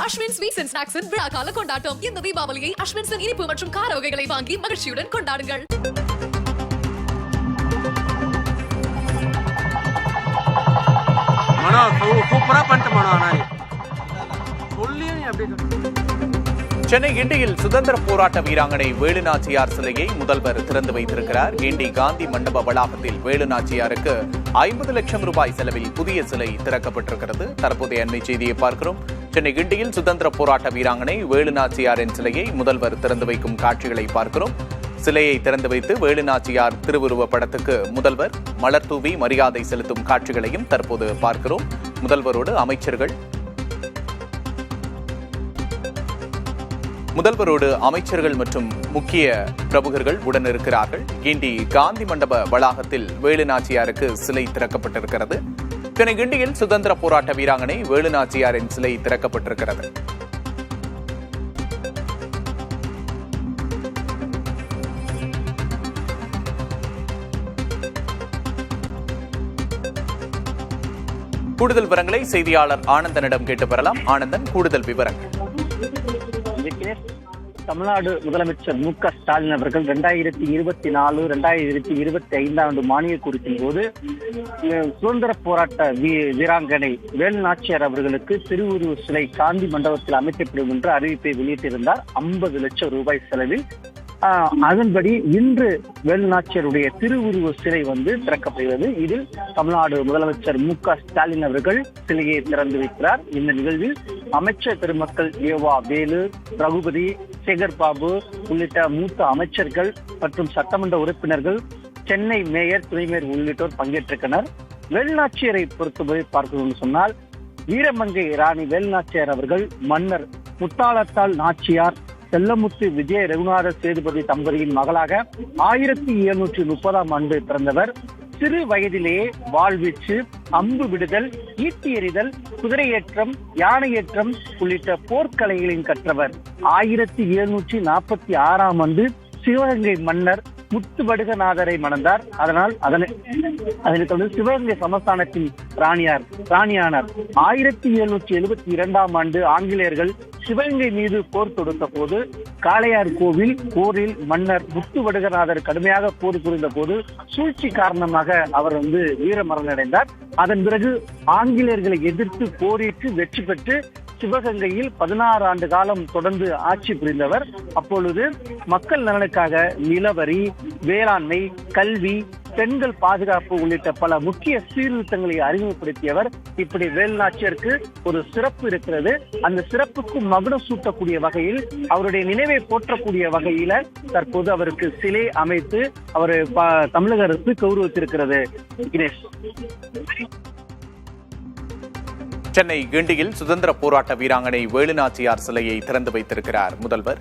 Ashwin sweets and ஸ்நாக்ஸின் விழா கால கொண்டாட்டம். இந்த தீபாவளியை அஸ்வின்ஸின் இனிப்பு மற்றும் கார வகைகளை வாங்கி மகிழ்ச்சியுடன் கொண்டாடுங்கள். சூப்பரா பண்ணிட்டு சென்னை கிண்டியில் சுதந்திர போராட்ட வீராங்கனை வேலுநாச்சியார் சிலையை முதல்வர் திறந்து வைத்திருக்கிறார். கிண்டி காந்தி மண்டப வளாகத்தில் வேலுநாச்சியாருக்கு 50 லட்சம் ரூபாய் செலவில் புதிய சிலை திறக்கப்பட்டிருக்கிறது. தற்போதைய அண்மை செய்தியை பார்க்கிறோம். சென்னை கிண்டியில் சுதந்திர போராட்ட வீராங்கனை வேலுநாச்சியாரின் சிலையை முதல்வர் திறந்து வைக்கும் காட்சிகளை பார்க்கிறோம். சிலையை திறந்து வைத்து வேலுநாச்சியார் திருவுருவ படத்துக்கு முதல்வர் மலர் தூவி மரியாதை செலுத்தும் காட்சிகளையும் தற்போது பார்க்கிறோம். முதல்வரோடு அமைச்சர்கள் மற்றும் முக்கிய பிரமுகர்கள் உடன் இருக்கிறார்கள். கிண்டி காந்தி மண்டப வளாகத்தில் வேலுநாச்சியாருக்கு சிலை திறக்கப்பட்டிருக்கிறது. சென்னை கிண்டியில் சுதந்திர போராட்ட வீராங்கனை வேலுநாச்சியாரின் சிலை திறக்கப்பட்டிருக்கிறது. கூடுதல் விவரங்களை செய்தியாளர் ஆனந்தனிடம் கேட்டு பெறலாம். ஆனந்தன், கூடுதல் விவரங்கள். தமிழ்நாடு முதலமைச்சர் மு.க. ஸ்டாலின் அவர்கள் 2024-2025 மானிய குறிப்பின் போது சுதந்திர போராட்ட வீராங்கனை வேலுநாச்சியார் அவர்களுக்கு திருவுருவ சிலை காந்தி மண்டபத்தில் அமைக்கப்படும் என்று அறிவிப்பை வெளியிட்டிருந்தார். 50 லட்சம் ரூபாய் செலவில். அதன்படி இன்று வேலுநாச்சியருடைய திருவுருவ சிலை திறக்கப்படுகிறது. இதில் தமிழ்நாடு முதலமைச்சர் மு.க. ஸ்டாலின் அவர்கள் சிலையை திறந்து வைக்கிறார். இந்த நிகழ்வில் அமைச்சர் பெருமக்கள் ஏவா வேலு, ரகுபதி, சேகர் பாபு உள்ளிட்ட மூத்த அமைச்சர்கள் மற்றும் சட்டமன்ற உறுப்பினர்கள், சென்னை மேயர், துணை மேயர் உள்ளிட்டோர் பங்கேற்றிருக்கிறார். வேலுநாச்சியரை பொறுத்தவரை பார்க்கணும்னு சொன்னால், வீரமங்கை ராணி வேலுநாச்சியார் அவர்கள் மன்னர் முத்தாளத்தால் நாச்சியார் செல்லமுத்து விஜய ரகுநாத சேதுபதி தம்பதியின் மகளாக 1730ஆம் ஆண்டு பிறந்தவர். சிறு வயதிலேயே வாழ்வீச்சு, அம்பு விடுதல், ஈட்டி எறிதல், குதிரையேற்றம், யானையேற்றம் உள்ளிட்ட போர்க்கலைகளின் கற்றவர். 1746ஆம் ஆண்டு சிவகங்கை மன்னர் முத்துவடுகநாதரை மணந்தார். அதனைத் தொடர்ந்து சிவகங்கை சமஸ்தானத்தின் ராணியானார். 1772ஆம் ஆண்டு ஆங்கிலேயர்கள் சிவகங்கை மீது போர் தொடுத்த போது காளையார் கோவில் போரில் மன்னர் முத்துவடுகநாதர் கடுமையாக போர் புரிந்த போது சூழ்ச்சி காரணமாக அவர் வீரமரணடைந்தார். அதன் பிறகு ஆங்கிலேயர்களை எதிர்த்து போரிட்டு வெற்றி பெற்று சிவகங்கையில் 16 ஆண்டு காலம் தொடர்ந்து ஆட்சி புரிந்தவர். அப்பொழுது மக்கள் நலனுக்காக நிலவரி, வேளாண்மை, கல்வி, பெண்கள் பாதுகாப்பு உள்ளிட்ட பல முக்கிய சீர்திருத்தங்களை அறிமுகப்படுத்தியவர். இப்படி வேலுநாச்சியருக்கு ஒரு சிறப்பு இருக்கிறது. அந்த சிறப்புக்கு மகுடம் சூட்டக்கூடிய வகையில், அவருடைய நினைவை போற்றக்கூடிய வகையில தற்போது அவருக்கு சிலை அமைத்து அவர் தமிழக அரசு கௌரவித்திருக்கிறது. சென்னை கிண்டியில் சுதந்திர போராட்ட வீராங்கனை வேலுநாச்சியார் சிலையை திறந்து வைத்திருக்கிறார் முதல்வர்.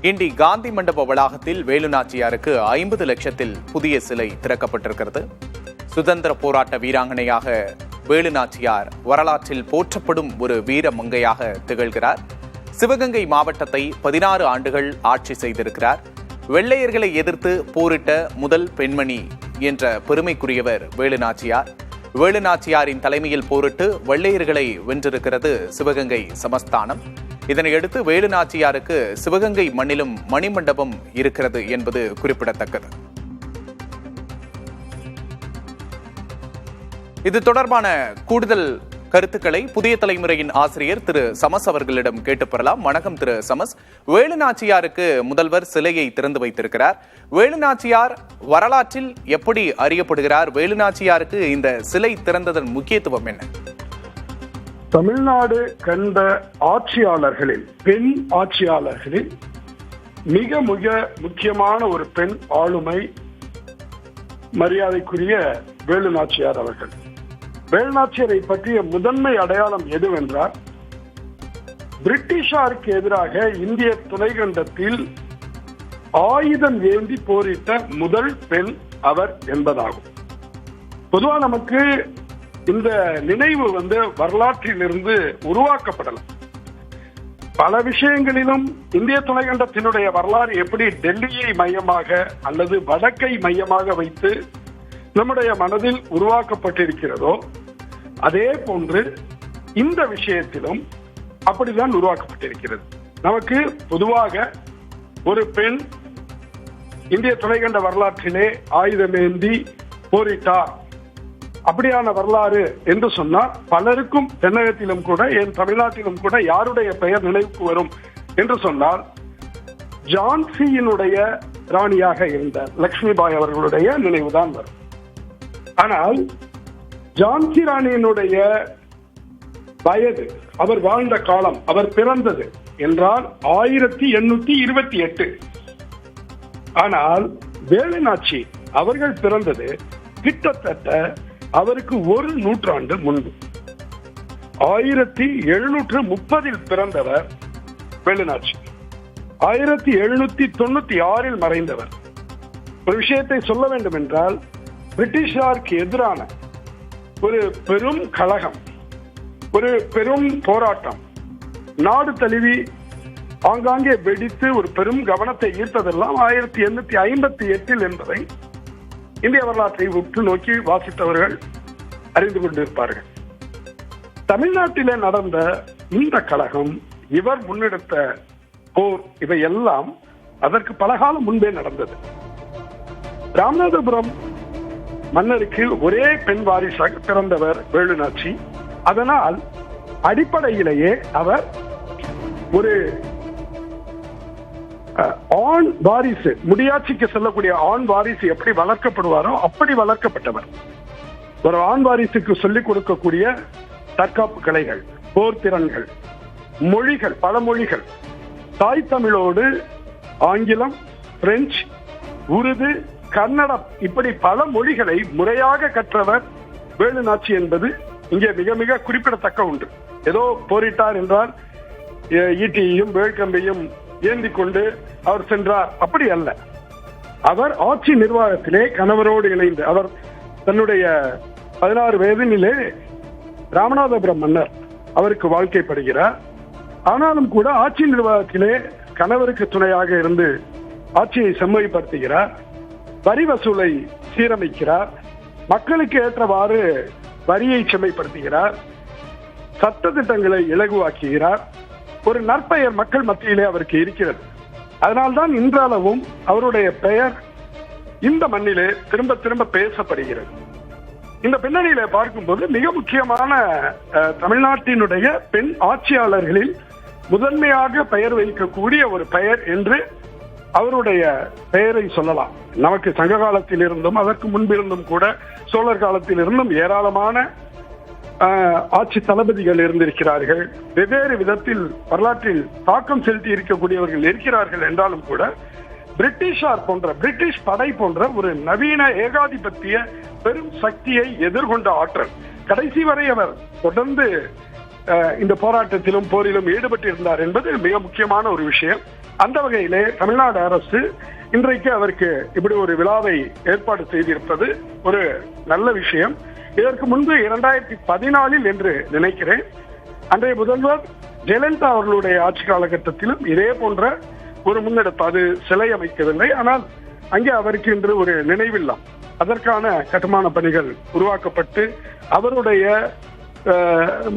கிண்டி காந்தி மண்டப வளாகத்தில் வேலுநாச்சியாருக்கு 50 லட்சத்தில் புதிய சிலை திறக்கப்பட்டிருக்கிறது. சுதந்திர போராட்ட வீராங்கனையாக வேலுநாச்சியார் வரலாற்றில் போற்றப்படும் ஒரு வீர மங்கையாக திகழ்கிறார். சிவகங்கை மாவட்டத்தை 16 ஆண்டுகள் ஆட்சி செய்திருக்கிறார். வெள்ளையர்களை எதிர்த்து போரிட்ட முதல் பெண்மணி என்ற பெருமைக்குரியவர் வேலுநாச்சியார். வேலுநாச்சியாரின் தலைமையில் போரிட்டு வெள்ளையர்களை வென்றிருக்கிறது சிவகங்கை சமஸ்தானம். இதனையடுத்து வேலுநாச்சியாருக்கு சிவகங்கை மண்ணிலும் மணிமண்டபம் இருக்கிறது என்பது குறிப்பிடத்தக்கது. இது தொடர்பான கூடுதல் கருத்துக்களை புதிய தலைமுறையின் ஆசிரியர் திரு சமஸ் அவர்களிடம் கேட்டு பெறலாம். வணக்கம் திரு சமஸ். வேலுநாச்சியாருக்கு முதல்வர் சிலையை திறந்து வைத்திருக்கிறார். வேலுநாச்சியார் வரலாற்றில் எப்படி அறியப்படுகிறார்? வேலுநாச்சியாருக்கு இந்த சிலை திறந்ததன் முக்கியத்துவம் என்ன? தமிழ்நாடு கண்ட ஆட்சியாளர்களில், பெண் ஆட்சியாளர்களில் மிக மிக முக்கியமான ஒரு பெண் ஆளுமை மரியாதைக்குரிய வேலுநாச்சியார் அவர்கள். வேலுநாச்சியாரை பற்றிய முதன்மை அடையாளம் எதுவென்றால், பிரிட்டிஷாருக்கு எதிராக இந்திய துணைக்கண்டத்தில் ஆயுதம் ஏந்தி போரிட்ட முதல் பெண் அவர் என்பதாகும். பொதுவா நமக்கு இந்த நினைவு வரலாற்றிலிருந்து உருவாக்கப்படலாம். பல விஷயங்களிலும் இந்திய துணைக்கண்டத்தினுடைய வரலாறு எப்படி டெல்லியை மையமாக அல்லது வடக்கை மையமாக வைத்து நம்முடைய மனதில் உருவாக்கப்பட்டிருக்கிறதோ, அதே போன்று இந்த விஷயத்திலும் அப்படிதான் உருவாக்கப்பட்டிருக்கிறது. நமக்கு பொதுவாக ஒரு பெண் இந்திய துணைக்கண்ட வரலாற்றிலே ஆயுதமேந்தி போரிட்டார் அப்படியான வரலாறு என்று சொன்னால் பலருக்கும் தென்னகத்திலும் கூட என் தமிழ்நாட்டிலும் கூட யாருடைய பெயர் நினைவுக்கு வரும் என்று சொன்னால் ஜான்சியினுடைய ராணியாக இருந்த லட்சுமிபாய் அவர்களுடைய நினைவுதான் வரும். ஆனால் ஜான்சி ராணியினுடைய வயது, அவர் வாழ்ந்த காலம், அவர் பிறந்தது என்றால் 1828. ஆனால் வேலுநாச்சி அவர்கள் பிறந்தது கிட்டத்தட்ட அவருக்கு ஒரு நூற்றாண்டு முன்பு. 1730 பிறந்தவர் வேலுநாச்சி, 1796 மறைந்தவர். ஒரு விஷயத்தை சொல்ல வேண்டும் என்றால், பிரிட்டிஷாருக்கு எதிரான ஒரு பெரும் கழகம், ஒரு பெரும் போராட்டம், நாடு தழுவி ஆங்காங்கே வெடித்து ஒரு பெரும் கவனத்தை ஈர்த்ததெல்லாம் 1858 என்பதை இந்திய வரலாற்றை உற்று நோக்கி வாசித்தவர்கள் அறிந்து கொண்டிருப்பார்கள். தமிழ்நாட்டிலே நடந்த இந்த கழகம், இவர் முன்னெடுத்த போர், இவையெல்லாம் அதற்கு பல காலம் முன்பே நடந்தது. ராமநாதபுரம் மன்னருக்கு ஒரே பெண் வாரிசாக பிறந்தவர் வேலுநாச்சி. அதனால் அடிப்படையிலேயே அவர் ஒரு ஆண் வாரிசு, முடியாட்சிக்கு செல்லக்கூடிய ஆண் வாரிசு எப்படி வளர்க்கப்படுவாரோ அப்படி வளர்க்கப்பட்டவர். ஒரு ஆண் வாரிசுக்கு சொல்லிக் கொடுக்கக்கூடிய தற்காப்பு கலைகள், போர் திறன்கள், மொழிகள், பல மொழிகள், தாய் தமிழோடு ஆங்கிலம், பிரெஞ்சு, உருது, கன்னடம், இப்படி பல மொழிகளை முறையாக கற்றவர் வேலுநாச்சி என்பது இங்கே மிக மிக குறிப்பிடத்தக்க ஒன்று. ஏதோ போரிட்டார் என்றால் ஈட்டியையும் வேல்கம்பையும் ஏந்தி கொண்டு அவர் சென்றார், அப்படி அல்ல. அவர் ஆட்சி நிர்வாகத்திலே கணவரோடு இணைந்து, அவர் தன்னுடைய 16 வயதினிலே ராமநாதபுரம் மன்னர் அவருக்கு வாழ்க்கைப்படுகிறார். ஆனாலும் கூட ஆட்சி நிர்வாகத்திலே கணவருக்கு துணையாக இருந்து ஆட்சியை செம்மைப்படுத்துகிறார், வரி வசூலை சீரமைக்கிறார், மக்களுக்கு ஏற்றவாறு வரியை செம்மைப்படுத்துகிறார், சட்ட திட்டங்களை இலகுவாக்குகிறார். ஒரு நற்பெயர் மக்கள் மத்தியிலே அவருக்கு இருக்கிறது. அதனால்தான் இன்றளவும் அவருடைய பெயர் இந்த மண்ணிலே திரும்ப திரும்ப பேசப்படுகிறது. இந்த பின்னணியில பார்க்கும்போது மிக முக்கியமான தமிழ்நாட்டினுடைய பெண் ஆட்சியாளர்களில் முதன்மையாக பெயர் வைக்கக்கூடிய ஒரு பெயர் என்று அவருடைய பெயரை சொல்லலாம். நமக்கு சங்க காலத்தில் இருந்தும் அதற்கு முன்பிருந்தும் கூட சோழர் காலத்தில் இருந்தும் ஏராளமான ஆட்சி தளபதிகள் இருந்திருக்கிறார்கள். வெவ்வேறு விதத்தில் வரலாற்றில் தாக்கம் செலுத்தி இருக்கக்கூடியவர்கள் இருக்கிறார்கள். என்றாலும் கூட பிரிட்டிஷார் போன்ற, பிரிட்டிஷ் படை போன்ற ஒரு நவீன ஏகாதிபத்திய பெரும் சக்தியை எதிர்கொண்ட ஆற்றல், கடைசி வரை அவர் தொடர்ந்து இந்த போராட்டத்திலும் போரிலும் ஈடுபட்டிருந்தார் என்பது மிக முக்கியமான ஒரு விஷயம். அந்த வகையிலே தமிழ்நாடு அரசு இன்றைக்கு அவருக்கு இப்படி ஒரு விழாவை ஏற்பாடு செய்திருப்பது ஒரு நல்ல விஷயம். இதற்கு முன்பு 2014 என்று நினைக்கிறேன், அன்றைய முதல்வர் ஜெயலலிதா அவர்களுடைய ஆட்சி காலகட்டத்திலும் இதே போன்ற ஒரு முன்னெடுப்பு, அது சிலை அமைக்கவில்லை, ஆனால் அங்கே அவருக்கு இன்று ஒரு நினைவில்லம், அதற்கான கட்டுமான பணிகள் உருவாக்கப்பட்டு அவருடைய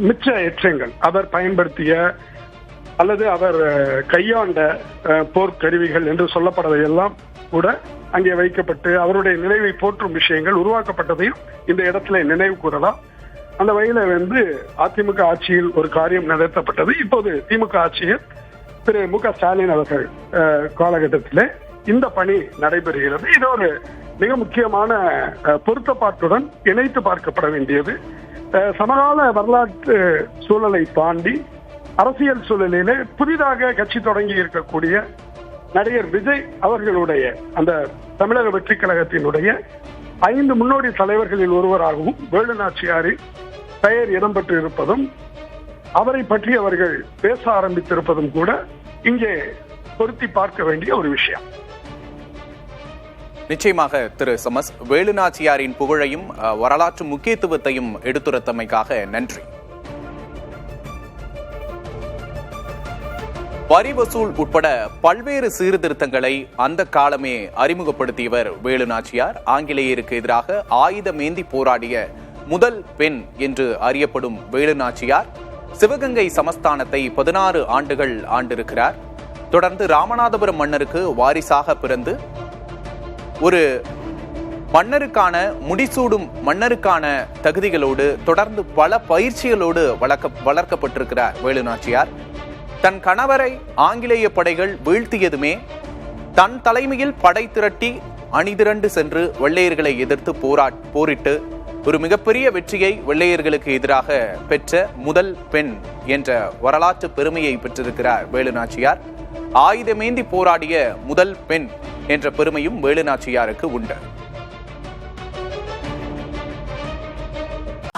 மிச்ச எச்சங்கள், அவர் பயன்படுத்திய அல்லது அவர் கையாண்ட போர்க்கருவிகள் என்று சொல்லப்படுவதையெல்லாம் கூட அங்கே வைக்கப்பட்டு அவருடைய நினைவை போற்றும் விஷயங்கள் உருவாக்கப்பட்டதையும் இந்த இடத்துல நினைவு கூறலாம். அந்த வகையில அதிமுக ஆட்சியில் ஒரு காரியம் நடத்தப்பட்டது. இப்போது திமுக ஆட்சியில் திரு மு.க. ஸ்டாலின் அவர்கள் காலகட்டத்திலே இந்த பணி நடைபெறுகிறது. இது ஒரு மிக முக்கியமான பொருத்தப்பாட்டுடன் இணைத்து பார்க்கப்பட வேண்டியது. சமகால வரலாற்று சூழலை தாண்டி அரசியல் சூழலிலே புதிதாக கட்சி தொடங்கி இருக்கக்கூடிய நடிகர் விஜய் அவர்களுடைய அந்த தமிழக வெற்றி கழகத்தினுடைய 5 முன்னோடி தலைவர்களில் ஒருவராகவும் வேலுநாச்சியாரின் பெயர் இடம்பெற்று இருப்பதும் அவரை பற்றி அவர்கள் பேச ஆரம்பித்திருப்பதும் கூட இங்கே பொருத்தி பார்க்க வேண்டிய ஒரு விஷயம். நிச்சயமாக திரு சமஸ், வேலுநாச்சியாரின் புகழையும் வரலாற்று முக்கியத்துவத்தையும் எடுத்துரைத்தமைக்காக நன்றி. வரி வசூல் உட்பட பல்வேறு சீர்திருத்தங்களை அந்த காலமே அறிமுகப்படுத்தியவர் வேலுநாச்சியார். ஆங்கிலேயருக்கு எதிராக ஆயுதமேந்தி போராடிய முதல் பெண் என்று அறியப்படும் வேலுநாச்சியார் சிவகங்கை சமஸ்தானத்தை 16 ஆண்டுகள் ஆண்டிருக்கிறார். தொடர்ந்து ராமநாதபுரம் மன்னருக்கு வாரிசாக பிறந்து ஒரு மன்னருக்கான முடிசூடும் மன்னருக்கான தகுதிகளோடு தொடர்ந்து பல பயிற்சிகளோடு வளர்க்கப்பட்டிருக்கிறார் வேலுநாச்சியார். தன் கணவரை ஆங்கிலேய படைகள் வீழ்த்தியதுமே தன் தலைமையில் படை திரட்டி அணிதிரண்டு சென்று வெள்ளையர்களை எதிர்த்து போரிட்டு ஒரு மிகப்பெரிய வெற்றியை வெள்ளையர்களுக்கு எதிராக பெற்ற முதல் பெண் என்ற வரலாற்று பெருமையை பெற்றிருக்கிறார் வேலுநாச்சியார். ஆயுதமேந்தி போராடிய முதல் பெண் என்ற பெருமையும் வேலுநாச்சியாருக்கு உண்டு.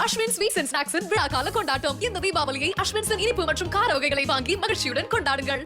அஸ்வின் ஸ்வீட்ஸ் அண்ட் ஸ்நாக்ஸின் விழா கால கொண்டாட்டம். இந்த தீபாவளியை அஸ்வின்ஸின் இனிப்பு மற்றும் கார வகைகளை வாங்கி மகிழ்ச்சியுடன் கொண்டாடுங்கள்.